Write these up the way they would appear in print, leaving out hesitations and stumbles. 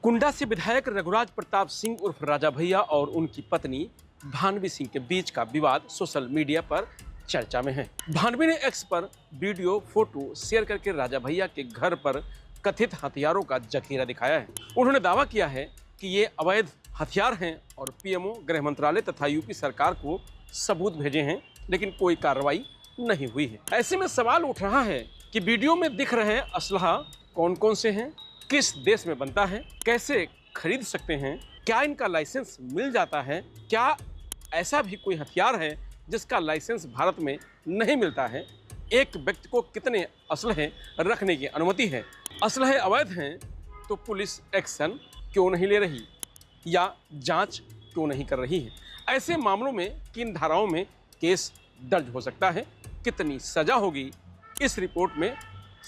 कुंडा से विधायक रघुराज प्रताप सिंह उर्फ राजा भैया और उनकी पत्नी भानवी सिंह के बीच का विवाद सोशल मीडिया पर चर्चा में है। भानवी ने एक्स पर वीडियो फोटो शेयर करके राजा भैया के घर पर कथित हथियारों का जखीरा दिखाया है। उन्होंने दावा किया है कि ये अवैध हथियार हैं और पीएमओ, गृह मंत्रालय तथा यूपी सरकार को सबूत भेजे हैं, लेकिन कोई कार्रवाई नहीं हुई है। ऐसे में सवाल उठ रहा है कि वीडियो में दिख रहे असलहा कौन कौन से हैं, किस देश में बनता है, कैसे खरीद सकते हैं, क्या इनका लाइसेंस मिल जाता है, क्या ऐसा भी कोई हथियार है जिसका लाइसेंस भारत में नहीं मिलता है, एक व्यक्ति को कितने असलहे रखने की अनुमति है, असलहे अवैध हैं तो पुलिस एक्शन क्यों नहीं ले रही या जांच क्यों नहीं कर रही है, ऐसे मामलों में किन धाराओं में केस दर्ज हो सकता है, कितनी सजा होगी, इस रिपोर्ट में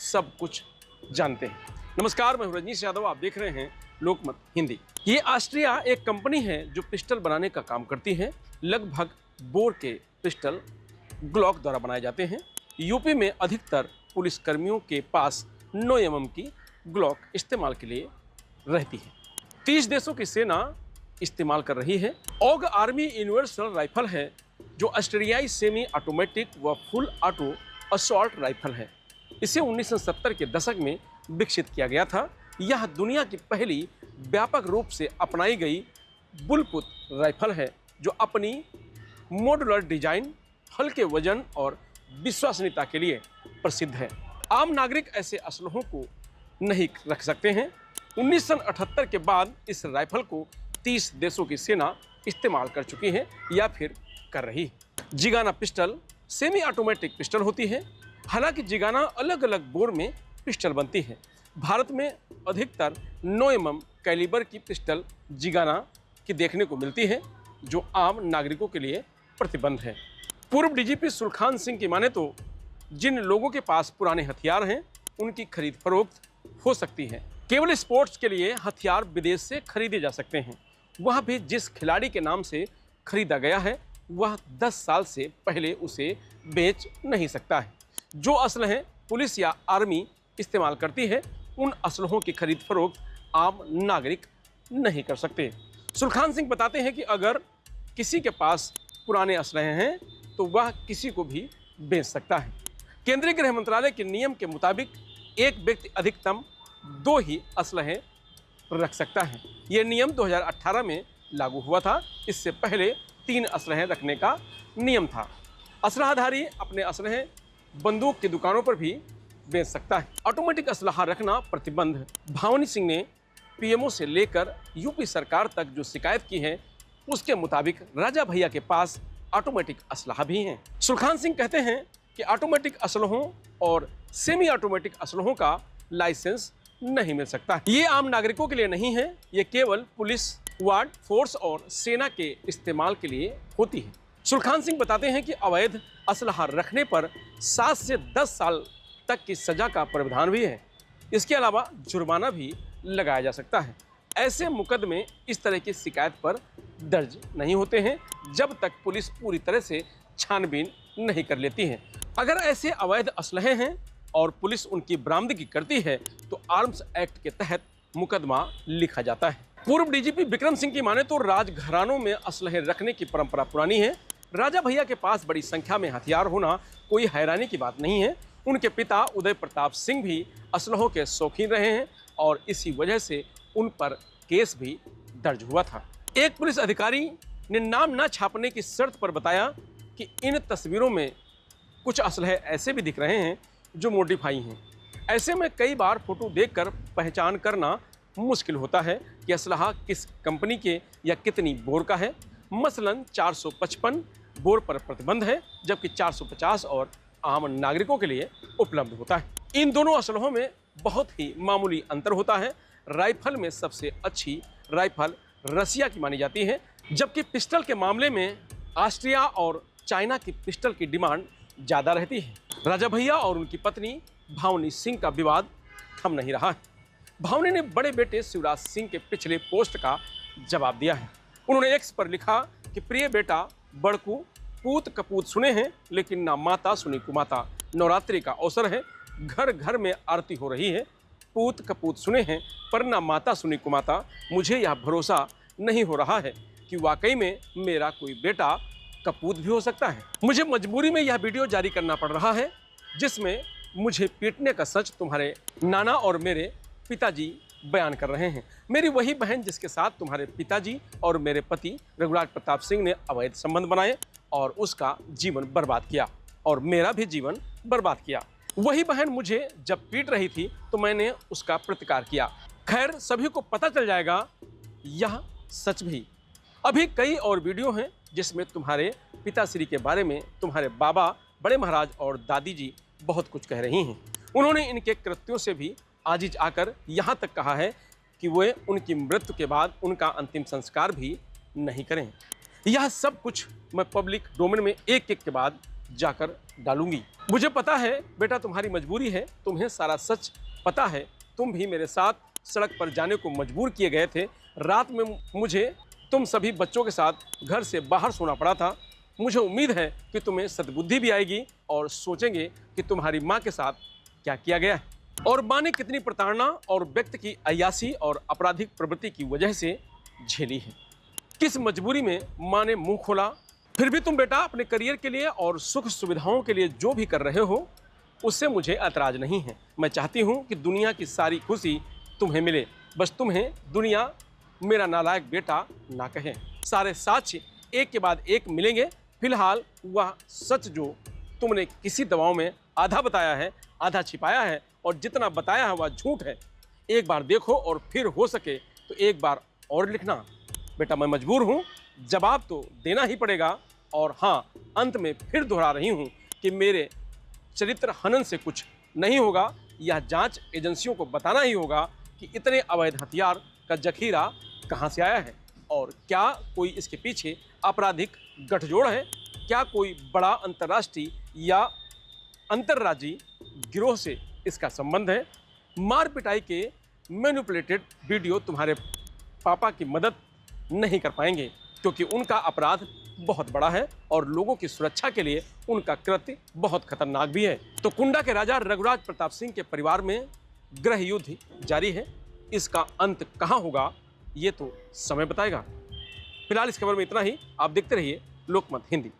सब कुछ जानते हैं। नमस्कार, मैं हूं रजनीश यादव, आप देख रहे हैं लोकमत हिंदी। ये ऑस्ट्रिया एक कंपनी है जो पिस्टल बनाने का काम करती है। लगभग बोर के पिस्टल ग्लॉक द्वारा बनाए जाते हैं। यूपी में अधिकतर पुलिसकर्मियों के पास 9 mm की ग्लॉक इस्तेमाल के लिए रहती है। 30 देशों की सेना इस्तेमाल कर रही है। ऑग आर्मी यूनिवर्सल राइफल है जो ऑस्ट्रियाई सेमी ऑटोमेटिक व फुल ऑटो असॉल्ट राइफल है। इसे 1970 के दशक में विकसित किया गया था। यह दुनिया की पहली व्यापक रूप से अपनाई गई बुलपुत राइफल है जो अपनी मॉड्यूलर डिजाइन, हल्के वजन और विश्वसनीयता के लिए प्रसिद्ध है। आम नागरिक ऐसे असलहों को नहीं रख सकते हैं। 1978 के बाद इस राइफल को 30 देशों की सेना इस्तेमाल कर चुकी है या फिर कर रही है। Zigana pistol semi automatic pistol होती है। हालांकि जिगाना अलग अलग बोर में पिस्टल बनती है। भारत में अधिकतर 9 mm कैलिबर की पिस्टल जिगाना की देखने को मिलती है जो आम नागरिकों के लिए प्रतिबंध है। पूर्व डीजीपी सुलखान सिंह की माने तो जिन लोगों के पास पुराने हथियार हैं उनकी खरीद फरोख्त हो सकती है। केवल स्पोर्ट्स के लिए हथियार विदेश से खरीदे जा सकते हैं। वह भी जिस खिलाड़ी के नाम से खरीदा गया है वह 10 साल से पहले उसे बेच नहीं सकता है। जो असलहे पुलिस या आर्मी इस्तेमाल करती है उन असलहों की खरीद फरोख्त आम नागरिक नहीं कर सकते। सुलखान सिंह बताते हैं कि अगर किसी के पास पुराने असलहे हैं तो वह किसी को भी बेच सकता है। केंद्रीय गृह मंत्रालय के नियम के मुताबिक एक व्यक्ति अधिकतम 2 ही असलहे रख सकता है। यह नियम 2018 में लागू हुआ था। इससे पहले 3 असलहे रखने का नियम था। असलहाधारी अपने असलहे बंदूक की दुकानों पर भी बेच सकता है। ऑटोमेटिक असलहा रखना प्रतिबंध। भावनी सिंह ने पीएमओ से लेकर यूपी सरकार तक जो शिकायत की है उसके मुताबिक राजा भैया के पास ऑटोमेटिक असलहा भी हैं। सुलखान सिंह कहते हैं कि ऑटोमेटिक असलहों और सेमी ऑटोमेटिक असलहों का लाइसेंस नहीं मिल सकता। ये आम नागरिकों के लिए नहीं है, ये केवल पुलिस, वार्ड फोर्स और सेना के इस्तेमाल के लिए होती है। सुलखान सिंह बताते हैं कि अवैध असलहा रखने पर 7 से 10 साल तक की सजा का प्रावधान भी है। इसके अलावा जुर्माना भी लगाया जा सकता है। ऐसे मुकदमे इस तरह की शिकायत पर दर्ज नहीं होते हैं जब तक पुलिस पूरी तरह से छानबीन नहीं कर लेती है। अगर ऐसे अवैध असलहे हैं और पुलिस उनकी बरामदगी करती है तो आर्म्स एक्ट के तहत मुकदमा लिखा जाता है। पूर्व डीजीपी विक्रम सिंह की माने तो राजघरानों में असलहे रखने की परंपरा पुरानी है। राजा भैया के पास बड़ी संख्या में हथियार होना कोई हैरानी की बात नहीं है। उनके पिता उदय प्रताप सिंह भी असलहों के शौकीन रहे हैं और इसी वजह से उन पर केस भी दर्ज हुआ था। एक पुलिस अधिकारी ने नाम न छापने की शर्त पर बताया कि इन तस्वीरों में कुछ असलहे ऐसे भी दिख रहे हैं जो मॉडिफाई हैं। ऐसे में कई बार फोटो देखकर पहचान करना मुश्किल होता है कि असलहा किस कंपनी के या कितनी बोर का है। मसलन 455 बोर पर प्रतिबंध है जबकि 450 और आम नागरिकों के लिए उपलब्ध होता है। इन दोनों असलहों में बहुत ही मामूली अंतर होता है। राइफल में सबसे अच्छी राइफल रसिया की मानी जाती है जबकि पिस्टल के मामले में ऑस्ट्रिया और चाइना की पिस्टल की डिमांड ज़्यादा रहती है। राजा भैया और उनकी पत्नी भावनी सिंह का विवाद थम नहीं रहा है। भावनी ने बड़े बेटे शिवराज सिंह के पिछले पोस्ट का जवाब दिया है। उन्होंने एक्स पर लिखा कि प्रिय बेटा, बड़कू पूत कपूत सुने हैं लेकिन ना माता सुनी कुमाता। नवरात्रि का अवसर है, घर घर में आरती हो रही है। पूत कपूत सुने हैं पर ना माता सुनी कुमाता। मुझे यह भरोसा नहीं हो रहा है कि वाकई में मेरा कोई बेटा कपूत भी हो सकता है। मुझे मजबूरी में यह वीडियो जारी करना पड़ रहा है जिसमें मुझे पीटने का सच तुम्हारे नाना और मेरे पिताजी बयान कर रहे हैं। मेरी वही बहन जिसके साथ तुम्हारे पिताजी और मेरे पति रघुराज प्रताप सिंह ने अवैध संबंध बनाए और उसका जीवन बर्बाद किया और मेरा भी जीवन बर्बाद किया। वही बहन मुझे जब पीट रही थी तो मैंने उसका प्रतिकार किया। खैर, सभी को पता चल जाएगा यह सच भी। अभी कई और वीडियो हैं जिसमें तुम्हारे पिताश्री के बारे में तुम्हारे बाबा, बड़े महाराज और दादी जी बहुत कुछ कह रही हैं। उन्होंने इनके कृत्यों से भी आजिज आकर यहाँ तक कहा है कि वे उनकी मृत्यु के बाद उनका अंतिम संस्कार भी नहीं करें। यह सब कुछ मैं पब्लिक डोमेन में एक एक के बाद जाकर डालूंगी। मुझे पता है बेटा तुम्हारी मजबूरी है, तुम्हें सारा सच पता है। तुम भी मेरे साथ सड़क पर जाने को मजबूर किए गए थे। रात में मुझे तुम सभी बच्चों के साथ घर से बाहर सोना पड़ा था। मुझे उम्मीद है कि तुम्हें सद्बुद्धि भी आएगी और सोचेंगे कि तुम्हारी माँ के साथ क्या किया गया है और माँ ने कितनी प्रताड़ना और व्यक्ति की अय्यासी और आपराधिक प्रवृत्ति की वजह से झेली है। किस मजबूरी में माँ ने मुंह खोला। फिर भी तुम बेटा अपने करियर के लिए और सुख सुविधाओं के लिए जो भी कर रहे हो उससे मुझे ऐतराज नहीं है। मैं चाहती हूँ कि दुनिया की सारी खुशी तुम्हें मिले, बस तुम्हें दुनिया मेरा नालायक बेटा ना कहे। सारे साक्ष्य एक के बाद एक मिलेंगे। फिलहाल वह सच जो तुमने किसी दवाओं में आधा बताया है, आधा छिपाया है और जितना बताया है वह झूठ है, एक बार देखो और फिर हो सके तो एक बार और लिखना। बेटा मैं मजबूर हूँ, जवाब तो देना ही पड़ेगा। और हाँ, अंत में फिर दोहरा रही हूँ कि मेरे चरित्र हनन से कुछ नहीं होगा। यह जांच एजेंसियों को बताना ही होगा कि इतने अवैध हथियार का जखीरा कहाँ से आया है और क्या कोई इसके पीछे आपराधिक गठजोड़ है, क्या कोई बड़ा अंतर्राष्ट्रीय या अंतर्राज्यीय गिरोह से इसका संबंध है। मार पिटाई के मैनिपुलेटेड वीडियो तुम्हारे पापा की मदद नहीं कर पाएंगे क्योंकि उनका अपराध बहुत बड़ा है और लोगों की सुरक्षा के लिए उनका कृत्य बहुत खतरनाक भी है। तो कुंडा के राजा रघुराज प्रताप सिंह के परिवार में गृह युद्ध जारी है। इसका अंत कहाँ होगा ये तो समय बताएगा। फिलहाल इस खबर में इतना ही। आप देखते रहिए लोकमत हिंदी।